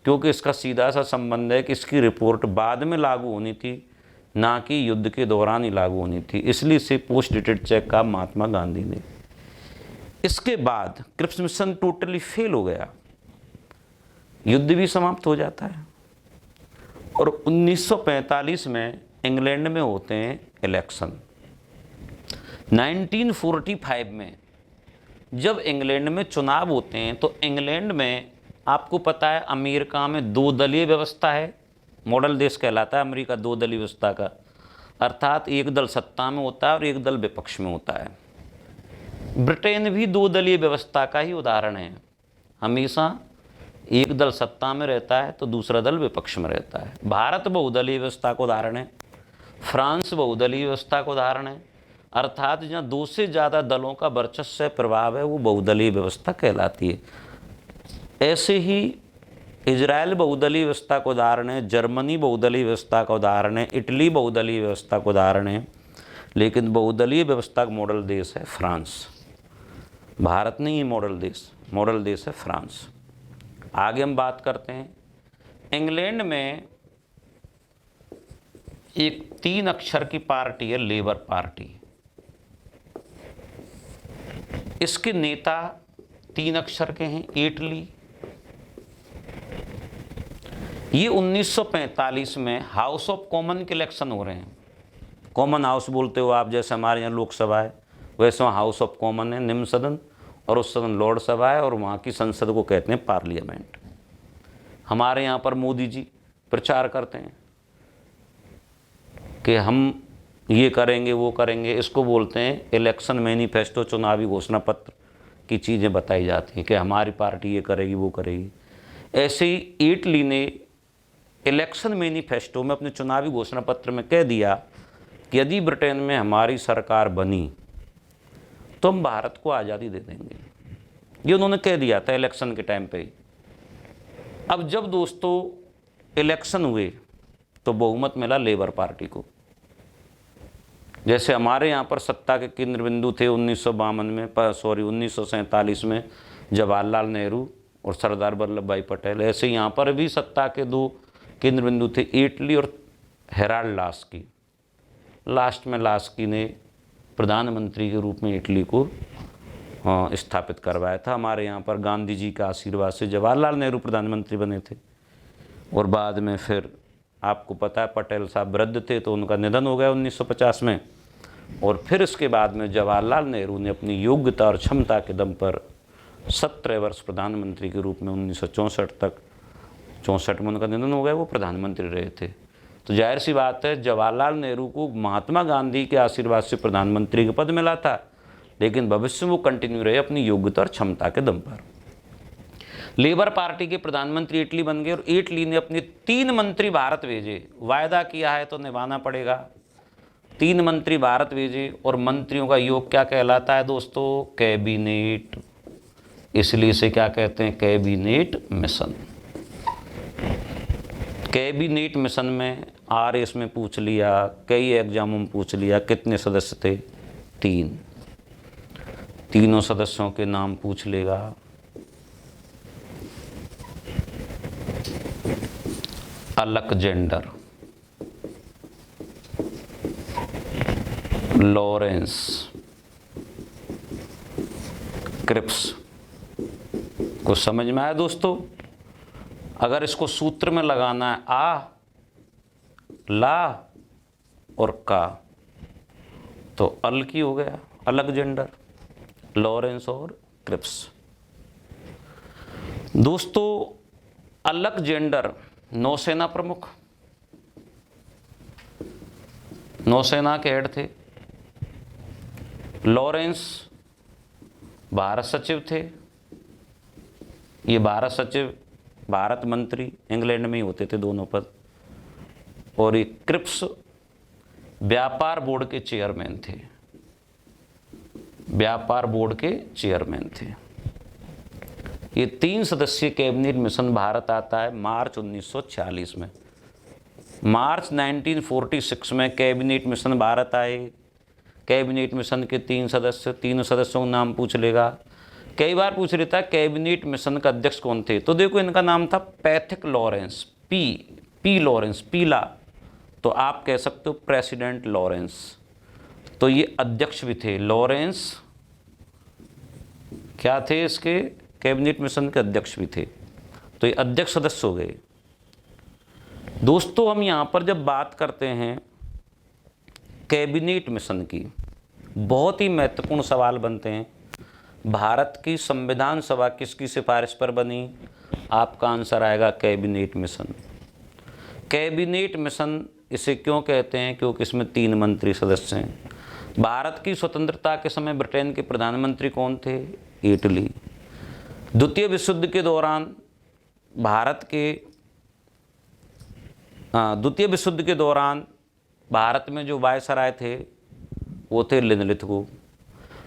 क्योंकि इसका सीधा सा संबंध है कि इसकी रिपोर्ट बाद में लागू होनी थी, ना कि युद्ध के दौरान ही लागू होनी थी। इसलिए इसे पोस्ट डेटेड चेक का महात्मा गांधी ने। इसके बाद क्रिप्स मिशन टोटली फेल हो गया, युद्ध भी समाप्त हो जाता है, और 1945 में इंग्लैंड में होते हैं इलेक्शन। 1945 में जब इंग्लैंड में चुनाव होते हैं, तो इंग्लैंड में आपको पता है अमेरिका में 2 दलीय व्यवस्था है, मॉडल देश कहलाता है अमेरिका 2 दलीय व्यवस्था का, अर्थात एक दल सत्ता में होता है और एक दल विपक्ष में होता है। ब्रिटेन भी 2 दलीय व्यवस्था का ही उदाहरण है, हमेशा एक दल सत्ता में रहता है तो दूसरा दल विपक्ष में रहता है। भारत बहुदलीय व्यवस्था का उदाहरण है, फ्रांस बहुदलीय व्यवस्था का उदाहरण है, अर्थात जहाँ 2 से ज़्यादा दलों का वर्चस्व प्रभाव है वो बहुदलीय व्यवस्था कहलाती है। ऐसे ही इजराइल बहुदलीय व्यवस्था का उदाहरण है, जर्मनी बहुदलीय व्यवस्था का उदाहरण है, इटली बहुदलीय व्यवस्था का उदाहरण है, लेकिन बहुदलीय व्यवस्था का मॉडल देश है फ्रांस। भारत नहीं है मॉडल देश है फ्रांस। आगे हम बात करते हैं, इंग्लैंड में एक 3 अक्षर की पार्टी है, लेबर पार्टी। इसके नेता 3 अक्षर के हैं, एटली। ये 1945 में हाउस ऑफ कॉमन के इलेक्शन हो रहे हैं। कॉमन हाउस बोलते हो आप, जैसे हमारे यहाँ लोकसभा है वैसे वहाँ हाउस ऑफ कॉमन है निम्न सदन, और उस सदन लॉर्ड सभा है, और वहाँ की संसद को कहते हैं पार्लियामेंट। हमारे यहाँ पर मोदी जी प्रचार करते हैं कि हम ये करेंगे वो करेंगे, इसको बोलते हैं इलेक्शन मैनिफेस्टो, चुनावी घोषणा पत्र की चीज़ें बताई जाती हैं कि हमारी पार्टी ये करेगी वो करेगी। ऐसे ही इटली ने इलेक्शन मैनिफेस्टो में अपने चुनावी घोषणा पत्र में कह दिया कि यदि ब्रिटेन में हमारी सरकार बनी तो हम भारत को आज़ादी दे देंगे। ये उन्होंने कह दिया था इलेक्शन के टाइम पे। अब जब दोस्तों इलेक्शन हुए तो बहुमत मिला लेबर पार्टी को। जैसे हमारे यहाँ पर सत्ता के केंद्र बिंदु थे 1947 में जवाहरलाल नेहरू और सरदार वल्लभ भाई पटेल, ऐसे यहाँ पर भी सत्ता के दो केंद्र बिंदु थे, इटली और हेराल्ड लास्की। लास्ट में लास्की ने प्रधानमंत्री के रूप में इटली को स्थापित करवाया था। हमारे यहाँ पर गांधी जी का आशीर्वाद से जवाहरलाल नेहरू प्रधानमंत्री बने थे, और बाद में फिर आपको पता है पटेल साहब वृद्ध थे तो उनका निधन हो गया 1950 में, और फिर इसके बाद में जवाहरलाल नेहरू ने अपनी योग्यता और क्षमता के दम पर 17 वर्ष प्रधानमंत्री के रूप में 1964 तक, 64 में उनका निधन हो गया, वो प्रधानमंत्री रहे थे। तो जाहिर सी बात है जवाहरलाल नेहरू को महात्मा गांधी के आशीर्वाद से प्रधानमंत्री का पद मिला था, लेकिन भविष्य में वो कंटिन्यू रहे अपनी योग्यता और क्षमता के दम पर। लेबर पार्टी के प्रधानमंत्री इटली बन गए, और इटली ने अपने 3 मंत्री भारत भेजे। वायदा किया है तो निभाना पड़ेगा। 3 मंत्री भारत भेजे, और मंत्रियों का योग क्या कहलाता है दोस्तों? कैबिनेट। इसलिए इसे क्या कहते हैं? Cabinet mission. कैबिनेट मिशन में RS में पूछ लिया, कई एग्जामों में पूछ लिया, कितने सदस्य थे? 3। तीनों सदस्यों के नाम पूछ लेगा। Alexander, Lawrence, Cripps. कुछ समझ में आया दोस्तों? अगर इसको सूत्र में लगाना है आ, ला और का, तो अल की हो गया अलेक्जेंडर, लॉरेंस और क्रिप्स। दोस्तों अलेक्जेंडर नौसेना प्रमुख, नौसेना के हेड थे। लॉरेंस भारत सचिव थे। ये भारत सचिव, भारत मंत्री इंग्लैंड में ही होते थे दोनों पद। और ये क्रिप्स व्यापार बोर्ड के चेयरमैन थे। व्यापार बोर्ड के चेयरमैन थे। ये 3 सदस्यीय कैबिनेट मिशन भारत आता है मार्च 1946 में। मार्च 1946 में कैबिनेट मिशन भारत आए। कैबिनेट मिशन के 3 सदस्य, तीनों सदस्यों का नाम पूछ लेगा। कई बार पूछ लेता है कैबिनेट मिशन का अध्यक्ष कौन थे, तो देखो इनका नाम था पैथिक लॉरेंस, पी लॉरेंस, पीला, तो आप कह सकते हो प्रेसिडेंट लॉरेंस। तो ये अध्यक्ष भी थे। लॉरेंस क्या थे? इसके कैबिनेट मिशन के अध्यक्ष भी थे। तो ये अध्यक्ष सदस्य हो गए। दोस्तों हम यहाँ पर जब बात करते हैं कैबिनेट मिशन की, बहुत ही महत्वपूर्ण सवाल बनते हैं। भारत की संविधान सभा किसकी सिफारिश पर बनी? आपका आंसर आएगा कैबिनेट मिशन। कैबिनेट मिशन इसे क्यों कहते हैं? क्योंकि इसमें 3 मंत्री सदस्य हैं। भारत की स्वतंत्रता के समय ब्रिटेन के प्रधानमंत्री कौन थे? इटली। द्वितीय विश्व युद्ध के दौरान द्वितीय विश्व युद्ध के दौरान भारत में जो वायसराय थे वो थे लिनलिथगो।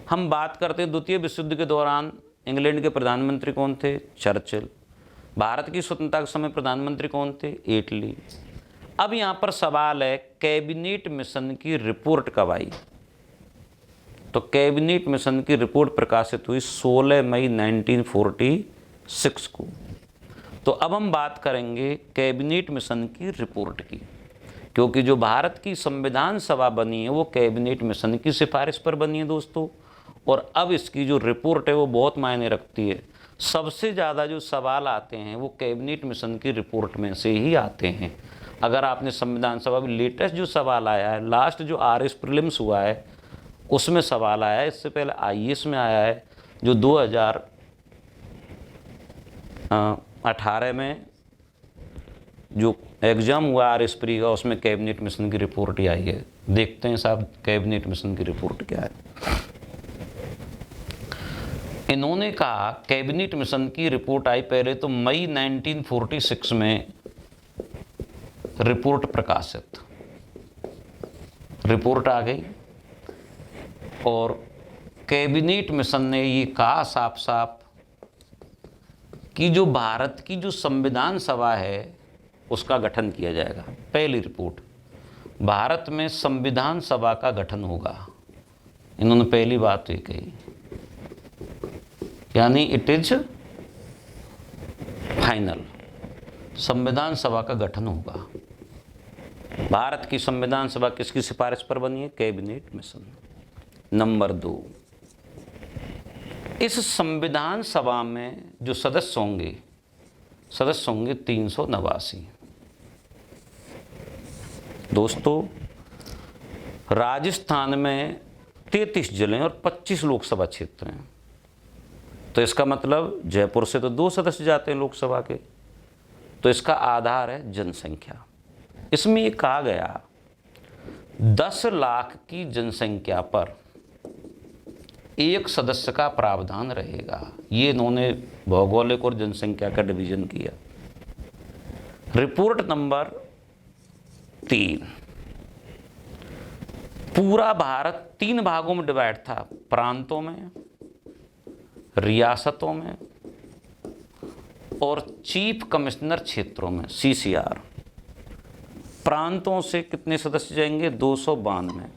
हम बात करते हैं द्वितीय विश्व युद्ध के दौरान इंग्लैंड के प्रधानमंत्री कौन थे? चर्चिल। भारत की स्वतंत्रता के समय प्रधानमंत्री कौन थे? इटली। अब यहाँ पर सवाल है कैबिनेट मिशन की रिपोर्ट कब आई? तो कैबिनेट मिशन की रिपोर्ट प्रकाशित हुई 16 मई 1946 को। तो अब हम बात करेंगे कैबिनेट मिशन की रिपोर्ट की, क्योंकि जो भारत की संविधान सभा बनी है वो कैबिनेट मिशन की सिफारिश पर बनी है दोस्तों। और अब इसकी जो रिपोर्ट है वो बहुत मायने रखती है। सबसे ज़्यादा जो सवाल आते हैं वो कैबिनेट मिशन की रिपोर्ट में से ही आते हैं। अगर आपने संविधान सभा में लेटेस्ट जो सवाल आया है, लास्ट जो RS प्रीलिम्स हुआ है उसमें सवाल आया है, इससे पहले IAS में आया है, जो 2018 में जो एग्ज़ाम हुआ RS प्री का, उसमें कैबिनेट मिशन की रिपोर्ट ही आई है। देखते हैं साहब कैबिनेट मिशन की रिपोर्ट क्या है। इन्होंने कहा कैबिनेट मिशन की रिपोर्ट आई पहले तो मई 1946 में रिपोर्ट प्रकाशित, रिपोर्ट आ गई और कैबिनेट मिशन ने ये कहा साफ साफ कि जो भारत की जो संविधान सभा है उसका गठन किया जाएगा। पहली रिपोर्ट, भारत में संविधान सभा का गठन होगा। इन्होंने पहली बात ये कही, यानी इट इज फाइनल, संविधान सभा का गठन होगा। भारत की संविधान सभा किसकी सिफारिश पर बनी है? Cabinet mission. नंबर 2, इस संविधान सभा में जो सदस्य होंगे 389। दोस्तों, राजस्थान में 33 जिले और 25 लोकसभा क्षेत्र हैं, तो इसका मतलब जयपुर से तो 2 सदस्य जाते हैं लोकसभा के, तो इसका आधार है जनसंख्या। इसमें ये कहा गया 10 लाख की जनसंख्या पर एक सदस्य का प्रावधान रहेगा। ये इन्होंने भौगोलिक और जनसंख्या का डिवीजन किया। रिपोर्ट नंबर 3, पूरा भारत 3 भागों में डिवाइड था, प्रांतों में, रियासतों में और चीफ कमिश्नर क्षेत्रों में, CCR। प्रांतों से कितने सदस्य जाएंगे? 292।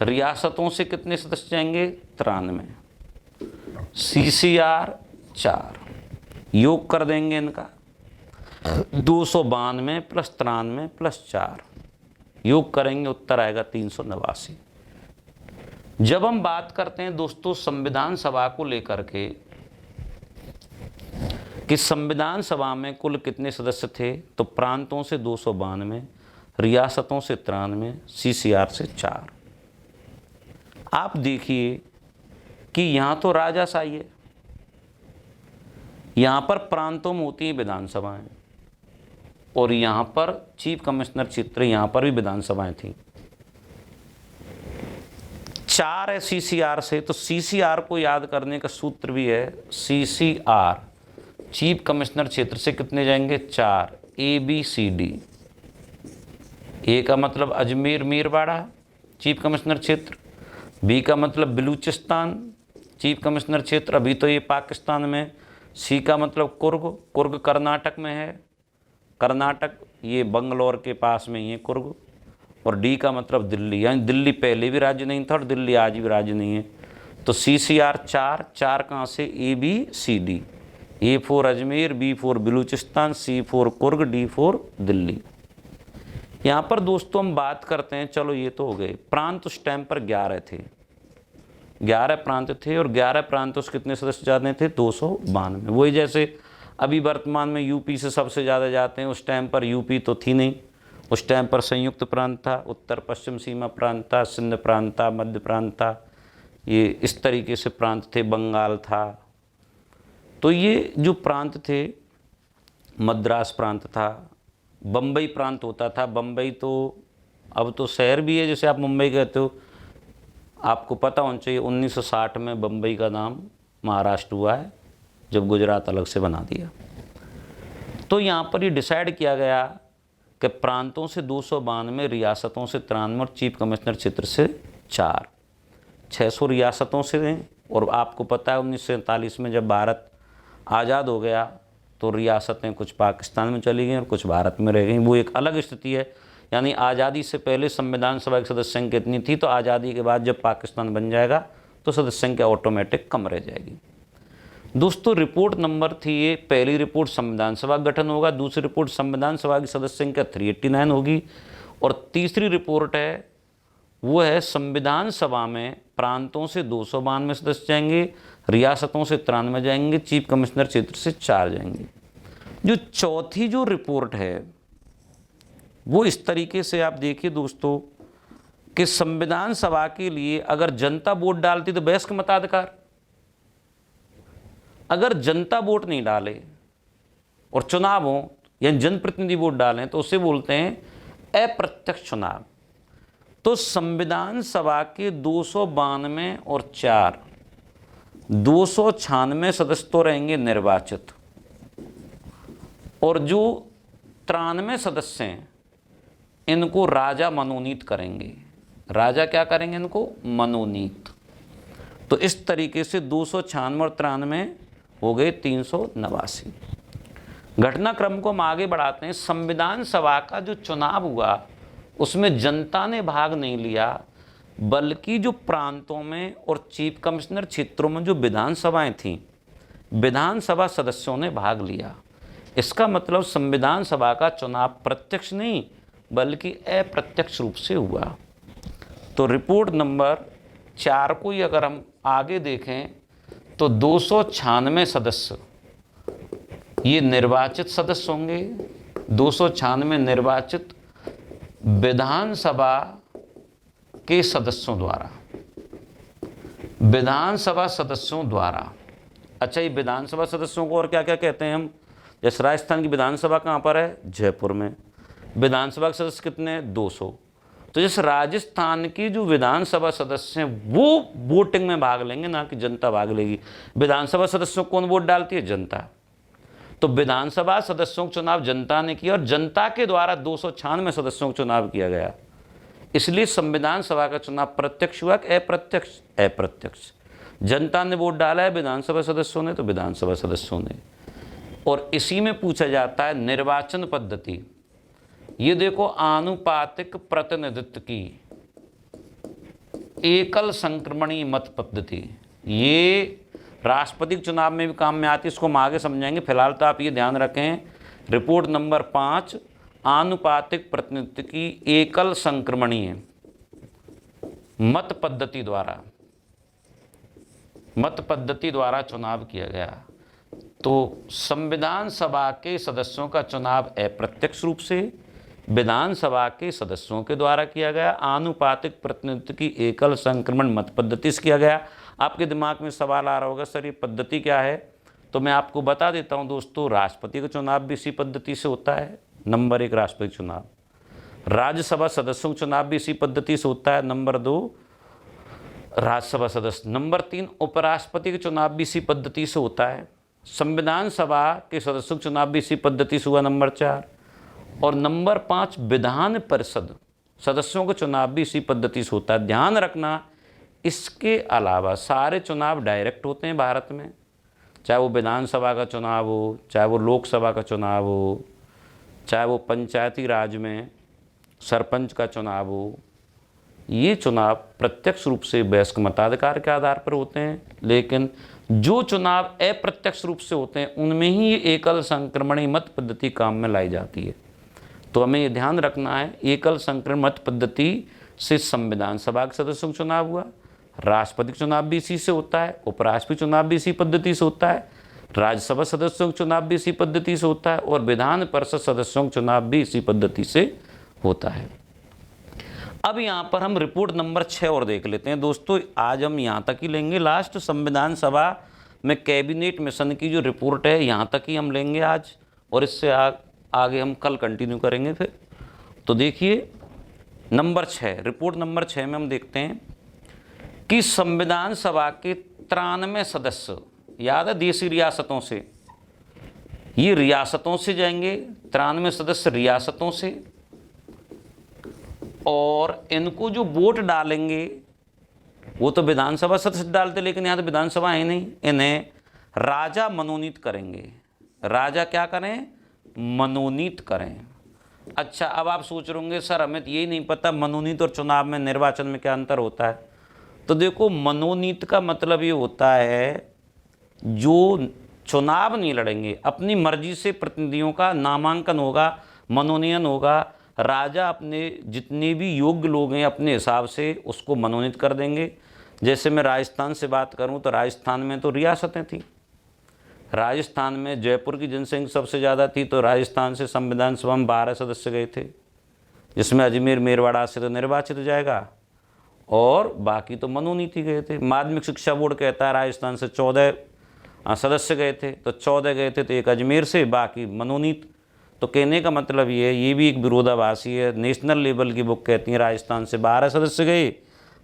रियासतों से कितने सदस्य जाएंगे? 93। CCR 4, योग कर देंगे इनका, 292 + 93 + 4, योग करेंगे उत्तर आएगा 389। जब हम बात करते हैं दोस्तों संविधान सभा को लेकर के कि संविधान सभा में कुल कितने सदस्य थे, तो प्रांतों से 292, रियासतों से 93, CCR से 4। आप देखिए कि यहाँ तो राजाशाही है, यहाँ पर प्रांतों में होती हैं विधानसभाएं और यहाँ पर चीफ कमिश्नर क्षेत्र, यहाँ पर भी विधानसभाएं थी। 4 है CCR से, तो CCR को याद करने का सूत्र भी है, CCR चीफ कमिश्नर क्षेत्र से कितने जाएंगे? 4, ABCD। A का मतलब अजमेर मीरवाड़ा चीफ कमिश्नर क्षेत्र, B का मतलब बलूचिस्तान चीफ कमिश्नर क्षेत्र, अभी तो ये पाकिस्तान में। C का मतलब कुर्ग कर्नाटक में है, कर्नाटक ये बंगलौर के पास में ही है कुर्ग। और D का मतलब दिल्ली, यानी दिल्ली पहले भी राज्य नहीं था और दिल्ली आज भी राज्य नहीं है। तो CCR 4 कहाँ से? ABCD, A for Ajmer, B for Balochistan, C for Coorg, D for Delhi. यहाँ पर दोस्तों हम बात करते हैं, चलो ये तो हो गए प्रांत। उस टाइम पर 11 थे, 11 प्रांत थे और 11 प्रांतों से कितने सदस्य जाते थे? 292। वही जैसे अभी वर्तमान में यूपी से सबसे ज़्यादा जाते हैं, उस टाइम पर यूपी तो थी नहीं, उस टाइम पर संयुक्त प्रांत था, उत्तर पश्चिम सीमा प्रांत था, सिंध प्रांत था, मध्य प्रांत था, ये इस तरीके से प्रांत थे, बंगाल था। तो ये जो प्रांत थे, मद्रास प्रांत था, बम्बई प्रांत होता था। बम्बई तो अब तो शहर भी है, जैसे आप मुंबई कहते हो, आपको पता होना चाहिए 1960 में बम्बई का नाम महाराष्ट्र हुआ है, जब गुजरात अलग से बना दिया। तो यहाँ पर ये डिसाइड किया गया कि प्रांतों से 292, रियासतों से 93 और चीफ कमिश्नर क्षेत्र से 4, 600 रियासतों से हैं। और आपको पता है 1947 में जब भारत आज़ाद हो गया तो रियासतें कुछ पाकिस्तान में चली गई और कुछ भारत में रह गई, वो एक अलग स्थिति है। यानी आज़ादी से पहले संविधान सभा की सदस्य संख्या इतनी थी, तो आज़ादी के बाद जब पाकिस्तान बन जाएगा तो सदस्य संख्या ऑटोमेटिक कम रह जाएगी। दोस्तों रिपोर्ट नंबर थी ये, पहली रिपोर्ट संविधान सभा गठन होगा, दूसरी रिपोर्ट संविधान सभा की सदस्य संख्या 389 होगी और तीसरी रिपोर्ट है वो है संविधान सभा में प्रांतों से 292 सदस्य जाएंगे, रियासतों से 93 जाएंगे, चीफ कमिश्नर क्षेत्र से 4 जाएंगे। जो चौथी जो रिपोर्ट है वो इस तरीके से आप देखिए दोस्तों कि संविधान सभा के लिए अगर जनता वोट डालती तो वयस्क मताधिकार, अगर जनता वोट नहीं डाले और चुनाव हो या जनप्रतिनिधि वोट डालें तो उसे बोलते हैं अप्रत्यक्ष चुनाव। तो संविधान सभा के 292 और 4 296 सदस्य तो रहेंगे निर्वाचित, और जो 93 सदस्य हैं इनको राजा मनोनीत करेंगे। राजा क्या करेंगे? इनको मनोनीत। तो इस तरीके से 296 और 93 हो गए 389। घटनाक्रम को हम आगे बढ़ाते हैं। संविधान सभा का जो चुनाव हुआ उसमें जनता ने भाग नहीं लिया, बल्कि जो प्रांतों में और चीफ कमिश्नर क्षेत्रों में जो विधानसभाएं थीं, विधानसभा सदस्यों ने भाग लिया। इसका मतलब संविधान सभा का चुनाव प्रत्यक्ष नहीं बल्कि अप्रत्यक्ष रूप से हुआ। तो रिपोर्ट नंबर 4 को ही अगर हम आगे देखें तो 296 सदस्य ये निर्वाचित सदस्य होंगे, 296 निर्वाचित विधानसभा के सदस्यों द्वारा, विधानसभा सदस्यों द्वारा। अच्छा, ये विधानसभा सदस्यों को और क्या क्या कहते हैं हम? जैसे राजस्थान की विधानसभा कहाँ पर है? जयपुर में। विधानसभा के सदस्य कितने? 200। तो जैसे राजस्थान की जो विधानसभा सदस्य हैं वो वोटिंग में भाग लेंगे, ना कि जनता भाग लेगी। विधानसभा सदस्यों को कौन वोट डालती है? जनता। तो विधानसभा सदस्यों का चुनाव जनता ने किया और जनता के द्वारा 296 सदस्यों का चुनाव किया गया। इसलिए संविधान सभा का चुनाव प्रत्यक्ष हुआ कि अप्रत्यक्ष? अप्रत्यक्ष। जनता ने वोट डाला है, विधानसभा सदस्यों ने, तो विधानसभा सदस्यों ने। और इसी में पूछा जाता है निर्वाचन पद्धति। ये देखो, आनुपातिक प्रतिनिधित्व की एकल संक्रमणीय मत पद्धति, ये राष्ट्रपति के चुनाव में भी काम में आती है। इसको हम आगे समझाएंगे। फिलहाल तो आप ये ध्यान रखें, रिपोर्ट नंबर 5 आनुपातिक प्रतिनिधित्व की एकल संक्रमणीय मत पद्धति द्वारा चुनाव किया गया। तो संविधान सभा के सदस्यों का चुनाव अप्रत्यक्ष रूप से विधानसभा के सदस्यों के द्वारा किया गया। आनुपातिक प्रतिनिधित्व की एकल संक्रमण मत पद्धति से किया गया। आपके दिमाग में सवाल आ रहा होगा, सर ये पद्धति क्या है? तो मैं आपको बता देता हूं दोस्तों, राष्ट्रपति का चुनाव भी इसी पद्धति से होता है। नंबर 1 राष्ट्रपति चुनाव। राज्यसभा सदस्यों का चुनाव भी इसी पद्धति से होता है। नंबर 2 राज्यसभा सदस्य। नंबर 3 उपराष्ट्रपति के चुनाव भी इसी पद्धति से होता है। संविधान सभा के सदस्यों का चुनाव भी इसी पद्धति से हुआ। नंबर 4 और नंबर 5 विधान परिषद सदस्यों का चुनाव भी इसी पद्धति से होता है। ध्यान रखना, इसके अलावा सारे चुनाव डायरेक्ट होते हैं भारत में, चाहे वो विधानसभा का चुनाव हो, चाहे वो लोकसभा का चुनाव हो, चाहे वो पंचायती राज में सरपंच का चुनाव हो। ये चुनाव प्रत्यक्ष रूप से वयस्क मताधिकार के आधार पर होते हैं, लेकिन जो चुनाव अप्रत्यक्ष रूप से होते हैं उनमें ही ये एकल संक्रमणीय मत पद्धति काम में लाई जाती है। तो हमें ये ध्यान रखना है, एकल संक्रमण मत पद्धति से संविधान सभा के सदस्यों का चुनाव हुआ, राष्ट्रपति का चुनाव भी इसी से होता है, उपराष्ट्रपति चुनाव भी इसी पद्धति से होता है, राज्यसभा सदस्यों का चुनाव भी इसी पद्धति से होता है और विधान परिषद सदस्यों का चुनाव भी इसी पद्धति से होता है। अब यहाँ पर हम रिपोर्ट नंबर 6 और देख लेते हैं दोस्तों। आज हम यहाँ तक ही लेंगे। लास्ट संविधान सभा में कैबिनेट मिशन की जो रिपोर्ट है यहाँ तक ही हम लेंगे आज, और इससे आगे हम कल कंटिन्यू करेंगे फिर। तो देखिए नंबर 6, रिपोर्ट नंबर 6 में हम देखते हैं कि संविधान सभा के 93 सदस्य, याद है देशी रियासतों से, ये रियासतों से जाएंगे 93 सदस्य रियासतों से, और इनको जो वोट डालेंगे वो तो विधानसभा सदस्य डालते, लेकिन यहाँ तो विधानसभा है नहीं, इन्हें राजा मनोनीत करेंगे। राजा क्या करें? मनोनीत करें। अच्छा, अब आप सोच रहे होंगे सर हमें तो यही नहीं पता मनोनीत और चुनाव में, निर्वाचन में क्या अंतर होता है। तो देखो, मनोनीत का मतलब ये होता है जो चुनाव नहीं लड़ेंगे, अपनी मर्जी से प्रतिनिधियों का नामांकन होगा, मनोनयन होगा, राजा अपने जितने भी योग्य लोग हैं अपने हिसाब से उसको मनोनीत कर देंगे। जैसे मैं राजस्थान से बात करूं तो राजस्थान में तो रियासतें थी। राजस्थान में जयपुर की जनसंख्या सबसे ज़्यादा थी, तो राजस्थान से संविधान सभा में 12 सदस्य गए थे, जिसमें अजमेर मेरवाड़ा से तो निर्वाचित हो जाएगा और बाकी तो मनोनीति गए थे। माध्यमिक शिक्षा बोर्ड कहता है राजस्थान से 14 सदस्य गए थे, तो 14 गए थे तो एक अजमेर से, बाकी मनोनीत। तो कहने का मतलब ये भी एक विरोधाभासी है। नेशनल लेवल की बुक कहती है राजस्थान से 12 सदस्य गए,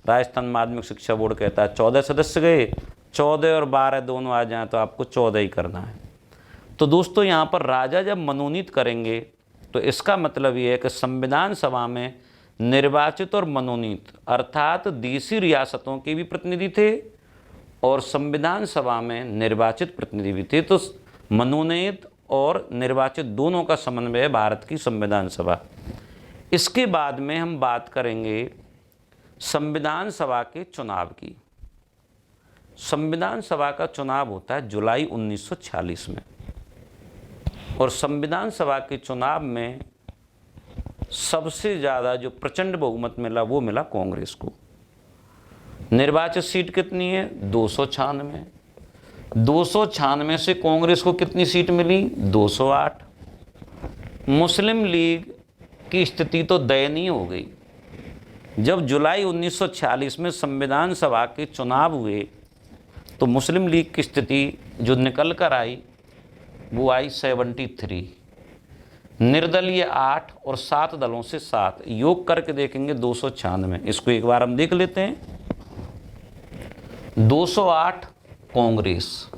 राजस्थान माध्यमिक शिक्षा बोर्ड कहता है 14 सदस्य गए। 14 और 12 दोनों आ जाएं तो आपको 14 ही करना है। तो दोस्तों यहाँ पर राजा जब मनोनीत करेंगे तो इसका मतलब ये है कि संविधान सभा में निर्वाचित और मनोनीत अर्थात देशी रियासतों के भी प्रतिनिधि थे और संविधान सभा में निर्वाचित प्रतिनिधि भी थे। तो मनोनीत और निर्वाचित दोनों का समन्वय है भारत की संविधान सभा। इसके बाद में हम बात करेंगे संविधान सभा के चुनाव की। संविधान सभा का चुनाव होता है जुलाई 1946 में और संविधान सभा के चुनाव में सबसे ज़्यादा जो प्रचंड बहुमत मिला वो मिला कांग्रेस को। निर्वाचित सीट कितनी है? 296। 296 से कांग्रेस को कितनी सीट मिली? 208। मुस्लिम लीग की स्थिति तो दयनीय हो गई। जब जुलाई 1946 में संविधान सभा के चुनाव हुए तो मुस्लिम लीग की स्थिति जो निकल कर आई वो आई 73, निर्दलीय 8 और 7 दलों से 7, योग करके देखेंगे 296। इसको एक बार हम देख लेते हैं। 208 कांग्रेस,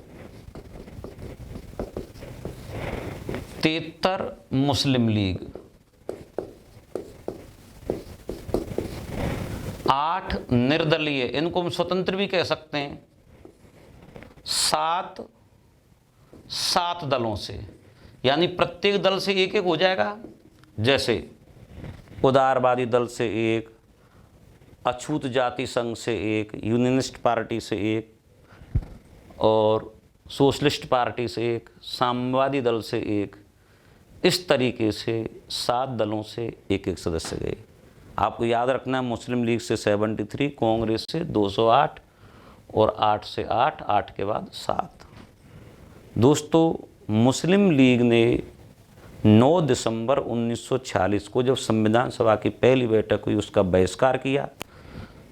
73 मुस्लिम लीग, 8 निर्दलीय, इनको हम स्वतंत्र भी कह सकते हैं, 7 दलों से, यानी प्रत्येक दल से एक एक हो जाएगा। जैसे उदारवादी दल से एक, अछूत जाति संघ से एक, यूनियनिस्ट पार्टी से एक और सोशलिस्ट पार्टी से एक, साम्यवादी दल से एक। इस तरीके से 7 दलों से एक एक सदस्य गए। आपको याद रखना है मुस्लिम लीग से 73, कांग्रेस से 208 और 8 से 8, 8 के बाद 7। दोस्तों मुस्लिम लीग ने 9 दिसंबर 1946 को जब संविधान सभा की पहली बैठक हुई उसका बहिष्कार किया,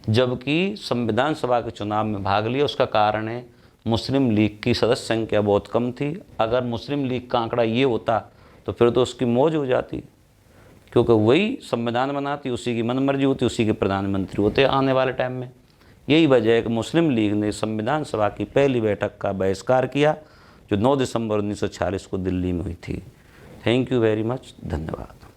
जबकि संविधान सभा के चुनाव में भाग लिया। उसका कारण है मुस्लिम लीग की सदस्य संख्या बहुत कम थी। अगर मुस्लिम लीग का आंकड़ा ये होता तो फिर तो उसकी मौज हो जाती, क्योंकि वही संविधान बनाती, उसी की मनमर्जी होती, उसी के प्रधानमंत्री होते आने वाले टाइम में। यही वजह है कि मुस्लिम लीग ने संविधान सभा की पहली बैठक का बहिष्कार किया जो 9 दिसंबर 1946 को दिल्ली में हुई थी। Thank you very much. धन्यवाद।